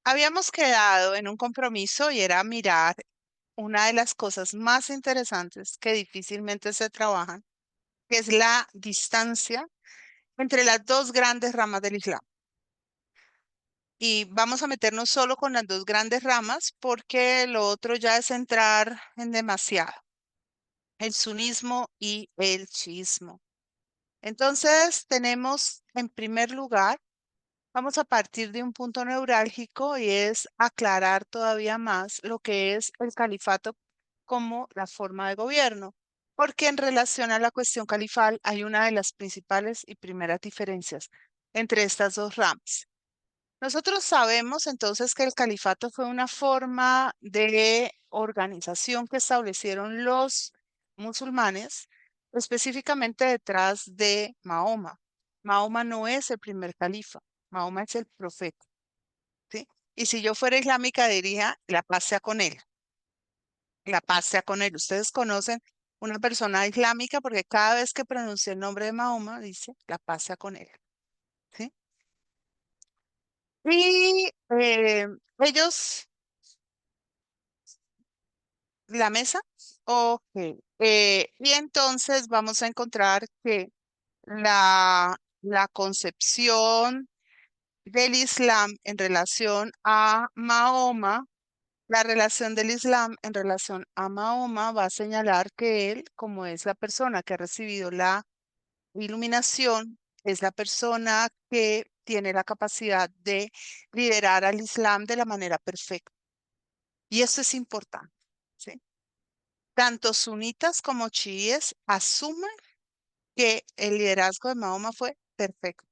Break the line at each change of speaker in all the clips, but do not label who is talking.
Habíamos quedado en un compromiso y era mirar una de las cosas más interesantes que difícilmente se trabajan, que es la distancia entre las dos grandes ramas del Islam. Y vamos a meternos solo con las dos grandes ramas porque lo otro ya es entrar en demasiado, el sunismo y el chiismo. Entonces, tenemos en primer lugar, vamos a partir de un punto neurálgico y es aclarar todavía más lo que es el califato como la forma de gobierno, porque en relación a la cuestión califal hay una de las principales y primeras diferencias entre estas dos ramas. Nosotros sabemos entonces que el califato fue una forma de organización que establecieron los musulmanes, específicamente detrás de Mahoma. Mahoma no es el primer califa, Mahoma es el profeta, ¿sí? Y si yo fuera islámica diría, la paz sea con él, la paz sea con él. Ustedes conocen una persona islámica porque cada vez que pronuncia el nombre de Mahoma dice, la paz sea con él, ¿sí? Y ellos la mesa. Ok. Y entonces vamos a encontrar que la concepción del Islam en relación a Mahoma, la relación del Islam en relación a Mahoma va a señalar que él, como es la persona que ha recibido la iluminación, es la persona que tiene la capacidad de liderar al Islam de la manera perfecta. Y eso es importante, ¿sí? Tanto sunitas como chiíes asumen que el liderazgo de Mahoma fue perfecto,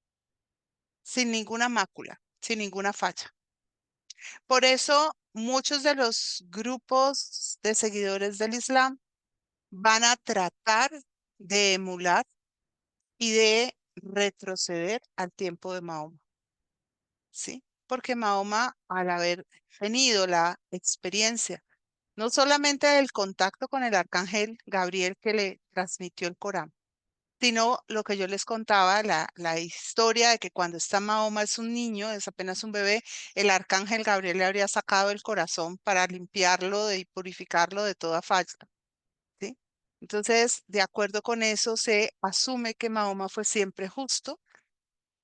sin ninguna mácula, sin ninguna falla. Por eso, muchos de los grupos de seguidores del Islam van a tratar de emular y de retroceder al tiempo de Mahoma, ¿sí? Porque Mahoma, al haber tenido la experiencia, no solamente del contacto con el arcángel Gabriel que le transmitió el Corán, sino lo que yo les contaba, la historia de que cuando está Mahoma es un niño, es apenas un bebé, el arcángel Gabriel le habría sacado el corazón para limpiarlo y purificarlo de toda falla, ¿sí? Entonces, de acuerdo con eso, se asume que Mahoma fue siempre justo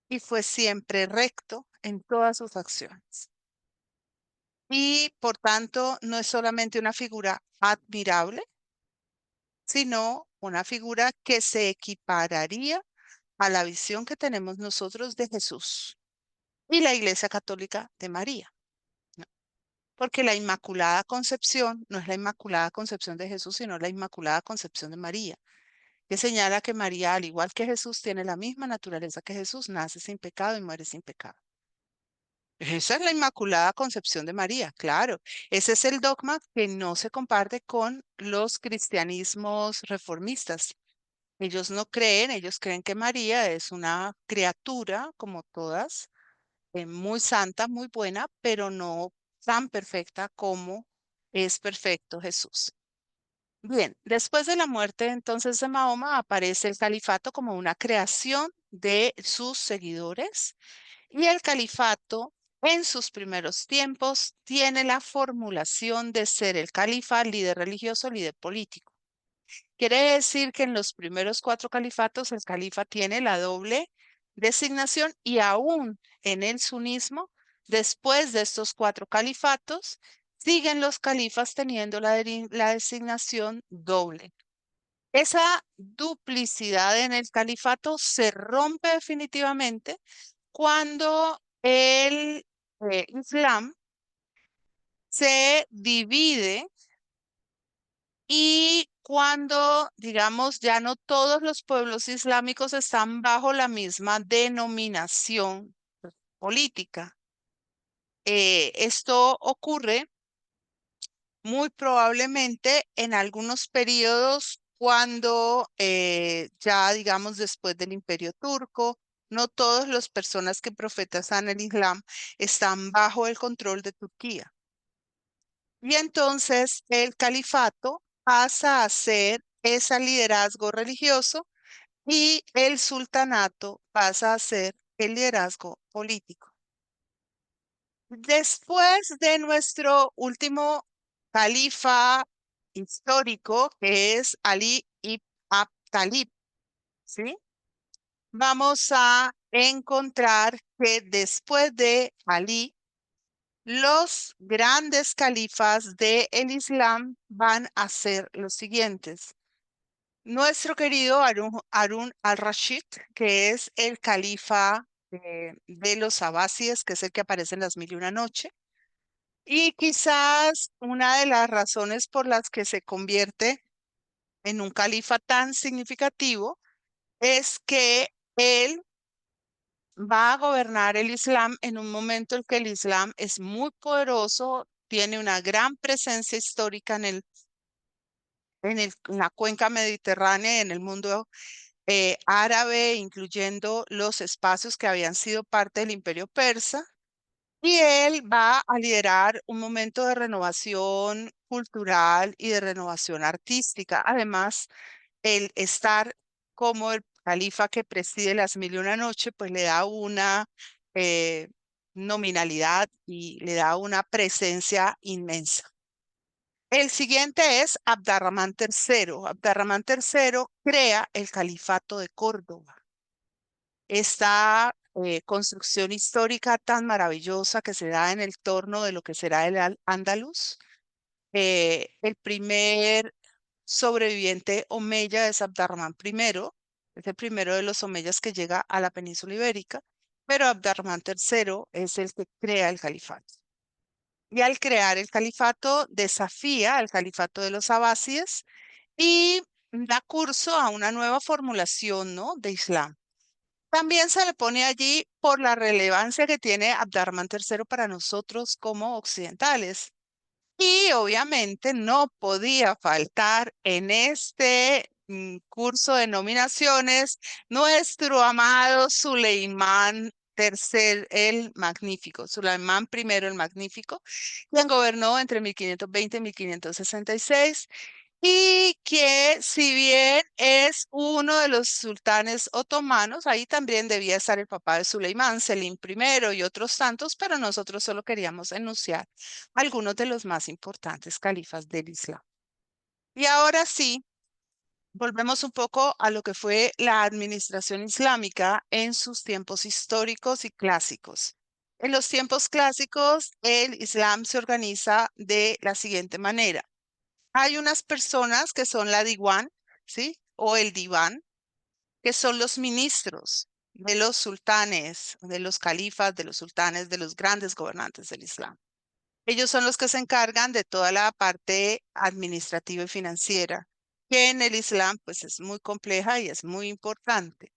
y fue siempre recto en todas sus acciones. Y por tanto, no es solamente una figura admirable, sino una figura que se equipararía a la visión que tenemos nosotros de Jesús y la Iglesia Católica de María, ¿no? Porque la Inmaculada Concepción no es la Inmaculada Concepción de Jesús, sino la Inmaculada Concepción de María, que señala que María, al igual que Jesús, tiene la misma naturaleza que Jesús, nace sin pecado y muere sin pecado. Esa es la Inmaculada Concepción de María, claro. Ese es el dogma que no se comparte con los cristianismos reformistas. Ellos creen que María es una criatura como todas, muy santa, muy buena, pero no tan perfecta como es perfecto Jesús. Bien, después de la muerte entonces de Mahoma aparece el califato como una creación de sus seguidores y el califato en sus primeros tiempos tiene la formulación de ser el califa, líder religioso, líder político. Quiere decir que en los primeros cuatro califatos el califa tiene la doble designación y aún en el sunismo, después de estos cuatro califatos, siguen los califas teniendo la designación doble. Esa duplicidad en el califato se rompe definitivamente cuando el Islam se divide y cuando, digamos, ya no todos los pueblos islámicos están bajo la misma denominación política. Esto ocurre muy probablemente en algunos periodos cuando ya, digamos, después del Imperio Turco, no todas las personas que profesan el Islam están bajo el control de Turquía. Y entonces el califato pasa a ser ese liderazgo religioso y el sultanato pasa a ser el liderazgo político. Después de nuestro último califa histórico, que es Ali ibn Abi Talib, ¿sí? Vamos a encontrar que después de Ali, los grandes califas del Islam van a ser los siguientes. Nuestro querido Harún al-Rashid, que es el califa de los abásides, que es el que aparece en las Mil y una Noche. Y quizás una de las razones por las que se convierte en un califa tan significativo es que él va a gobernar el Islam en un momento en que el Islam es muy poderoso, tiene una gran presencia histórica en la cuenca mediterránea y en el mundo árabe, incluyendo los espacios que habían sido parte del Imperio Persa. Y él va a liderar un momento de renovación cultural y de renovación artística. Además, el estar como el califa que preside las Mil y una Noche, pues le da una eh, nominalidad y le da una presencia inmensa. El siguiente es Abdarrahman III. Abdarrahman III crea el califato de Córdoba. Esta construcción histórica tan maravillosa que se da en el torno de lo que será el Andaluz. El primer sobreviviente omeya es Abdarrahman I, es el primero de los omeyas que llega a la península ibérica, pero Abdarrahman III es el que crea el califato. Y al crear el califato, desafía al califato de los abásides y da curso a una nueva formulación, ¿no?, de Islam. También se le pone allí por la relevancia que tiene Abdarrahman III para nosotros como occidentales. Y obviamente no podía faltar en este curso de nominaciones nuestro amado Suleimán III el Magnífico, Suleimán I el Magnífico, quien gobernó entre 1520 y 1566 y que si bien es uno de los sultanes otomanos, ahí también debía estar el papá de Suleimán, Selim I y otros tantos, pero nosotros solo queríamos enunciar algunos de los más importantes califas del Islam. Y ahora sí, volvemos un poco a lo que fue la administración islámica en sus tiempos históricos y clásicos. En los tiempos clásicos, el Islam se organiza de la siguiente manera. Hay unas personas que son la Diwan, ¿sí? O el Diván, que son los ministros de los sultanes, de los califas, de los sultanes, de los grandes gobernantes del Islam. Ellos son los que se encargan de toda la parte administrativa y financiera, que en el Islam pues es muy compleja y es muy importante.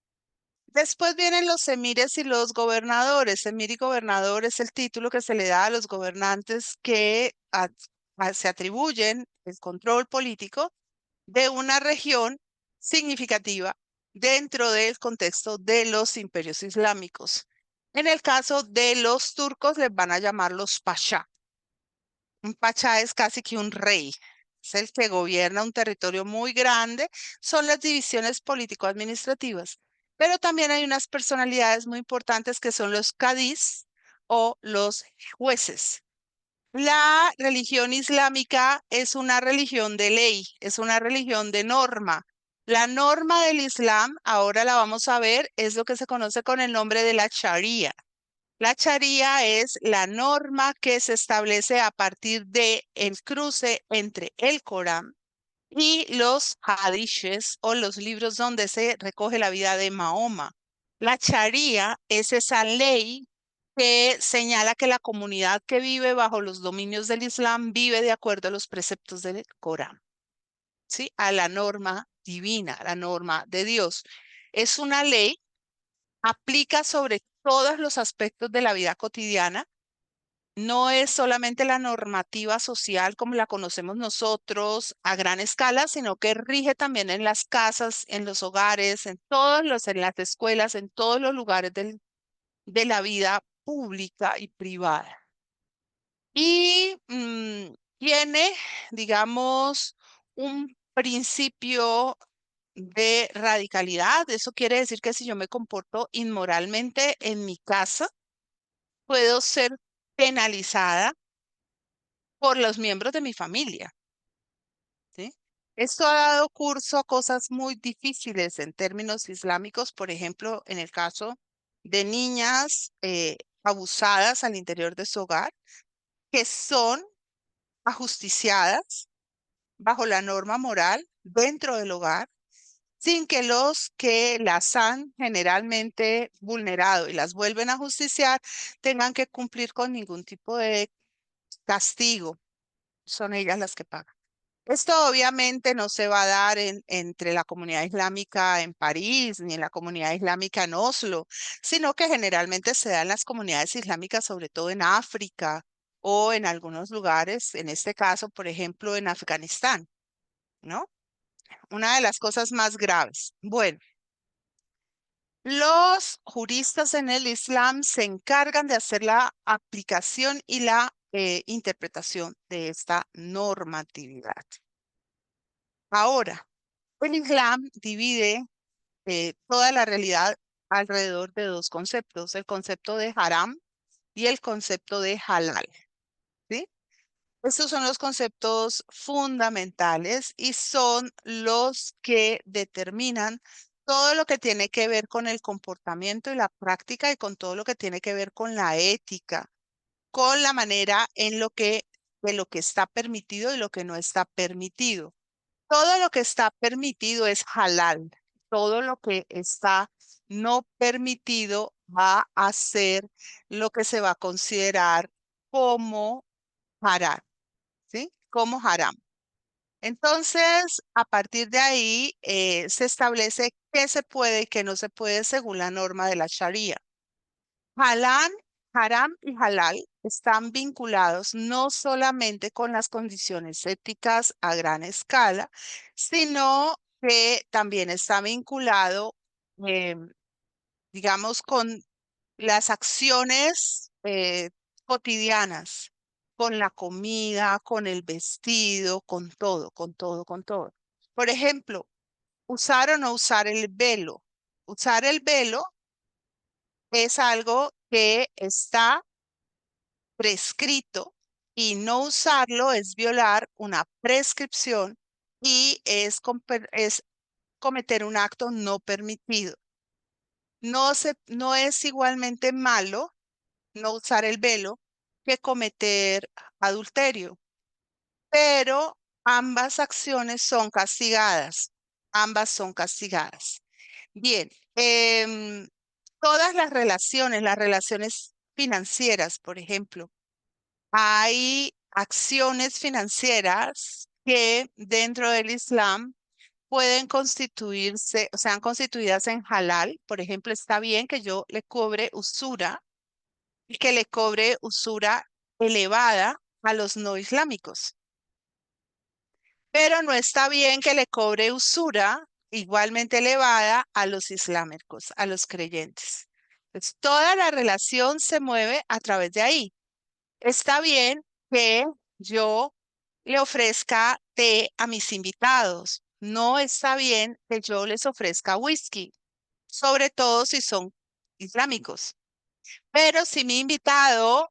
Después vienen los emires y los gobernadores. Emir y gobernador es el título que se le da a los gobernantes que se atribuyen el control político de una región significativa dentro del contexto de los imperios islámicos. En el caso de los turcos les van a llamar los pasha. Un pachá es casi que un rey. Es el que gobierna un territorio muy grande. Son las divisiones político-administrativas. Pero también hay unas personalidades muy importantes que son los cadís o los jueces. La religión islámica es una religión de ley, es una religión de norma. La norma del Islam, ahora la vamos a ver, es lo que se conoce con el nombre de la Sharia. La Sharia es la norma que se establece a partir de el cruce entre el Corán y los hadishes o los libros donde se recoge la vida de Mahoma. La Sharia es esa ley que señala que la comunidad que vive bajo los dominios del Islam vive de acuerdo a los preceptos del Corán, ¿sí? A la norma divina, a la norma de Dios. Es una ley, aplica sobre todos los aspectos de la vida cotidiana. No es solamente la normativa social como la conocemos nosotros a gran escala, sino que rige también en las casas, en los hogares, en las escuelas, en todos los lugares de la vida pública y privada. Y tiene, digamos, un principio de radicalidad. Eso quiere decir que si yo me comporto inmoralmente en mi casa, puedo ser penalizada por los miembros de mi familia, ¿sí? Esto ha dado curso a cosas muy difíciles en términos islámicos, por ejemplo, en el caso de niñas abusadas al interior de su hogar, que son ajusticiadas bajo la norma moral dentro del hogar, sin que los que las han generalmente vulnerado y las vuelven a justiciar tengan que cumplir con ningún tipo de castigo. Son ellas las que pagan. Esto obviamente no se va a dar entre la comunidad islámica en París ni en la comunidad islámica en Oslo, sino que generalmente se da en las comunidades islámicas, sobre todo en África o en algunos lugares, en este caso, por ejemplo, en Afganistán, ¿no? Una de las cosas más graves. Bueno, los juristas en el Islam se encargan de hacer la aplicación y la interpretación de esta normatividad. Ahora, el Islam divide toda la realidad alrededor de dos conceptos, el concepto de haram y el concepto de halal, ¿sí? Estos son los conceptos fundamentales y son los que determinan todo lo que tiene que ver con el comportamiento y la práctica y con todo lo que tiene que ver con la ética, con la manera de lo que está permitido y lo que no está permitido. Todo lo que está permitido es halal. Todo lo que está no permitido va a ser lo que se va a considerar como haram, ¿sí? Como haram. Entonces, a partir de ahí, se establece qué se puede y qué no se puede según la norma de la Sharia. Halal, haram y halal están vinculados no solamente con las condiciones éticas a gran escala, sino que también está vinculado, eh, digamos, con las acciones cotidianas, con la comida, con el vestido, con todo, con todo, con todo. Por ejemplo, usar o no usar el velo. Usar el velo es algo que está prescrito y no usarlo es violar una prescripción y es cometer un acto no permitido. No es igualmente malo no usar el velo que cometer adulterio, pero ambas acciones son castigadas. Ambas son castigadas. Bien, todas las relaciones financieras, por ejemplo, hay acciones financieras que dentro del Islam pueden constituirse, o sean constituidas en halal. Por ejemplo, está bien que yo le cobre usura y que le cobre usura elevada a los no islámicos, pero no está bien que le cobre usura igualmente elevada a los islámicos, a los creyentes. Entonces, toda la relación se mueve a través de ahí. Está bien que yo le ofrezca té a mis invitados. No está bien que yo les ofrezca whisky, sobre todo si son islámicos. Pero si mi invitado,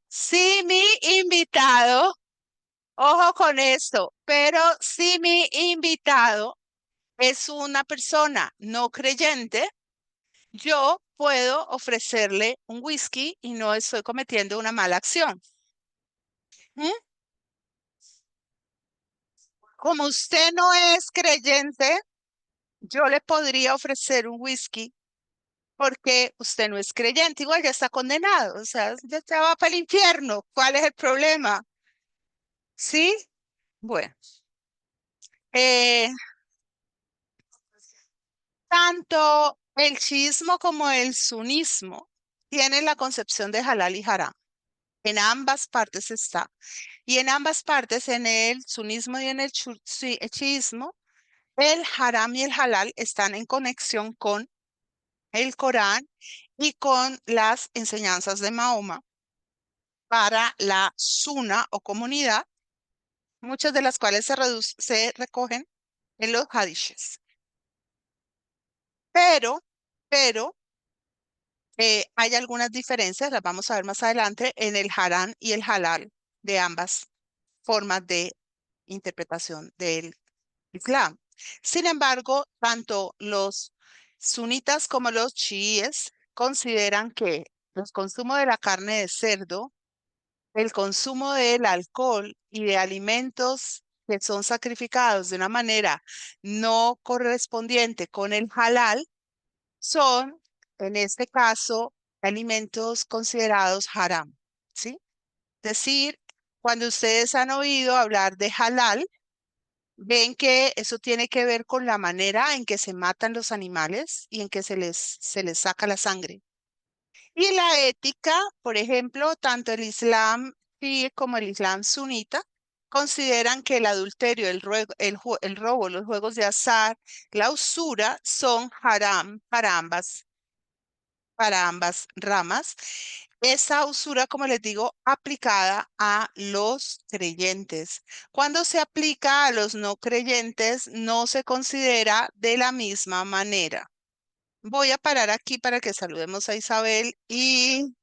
ojo con esto, pero si mi invitado es una persona no creyente, yo puedo ofrecerle un whisky y no estoy cometiendo una mala acción. ¿Mm? Como usted no es creyente, yo le podría ofrecer un whisky porque usted no es creyente. Igual ya está condenado, o sea, ya va para el infierno. ¿Cuál es el problema? ¿Sí? Bueno, eh, tanto el chiismo como el sunismo tienen la concepción de halal y haram. En ambas partes está. Y en ambas partes, en el sunismo y en el chiismo, el haram y el halal están en conexión con el Corán y con las enseñanzas de Mahoma para la suna o comunidad, muchas de las cuales se recogen en los hadices. Pero, pero, Hay algunas diferencias, las vamos a ver más adelante, en el harán y el halal de ambas formas de interpretación del Islam. Sin embargo, tanto los sunitas como los chiíes consideran que el consumo de la carne de cerdo, el consumo del alcohol y de alimentos que son sacrificados de una manera no correspondiente con el halal son, en este caso, alimentos considerados haram, ¿sí? Es decir, cuando ustedes han oído hablar de halal, ven que eso tiene que ver con la manera en que se matan los animales y en que se les saca la sangre. Y la ética, por ejemplo, tanto el Islam chií como el Islam sunita consideran que el adulterio, el robo, los juegos de azar, la usura son haram para ambas ramas. Esa usura, como les digo, aplicada a los creyentes. Cuando se aplica a los no creyentes, no se considera de la misma manera. Voy a parar aquí para que saludemos a Isabel y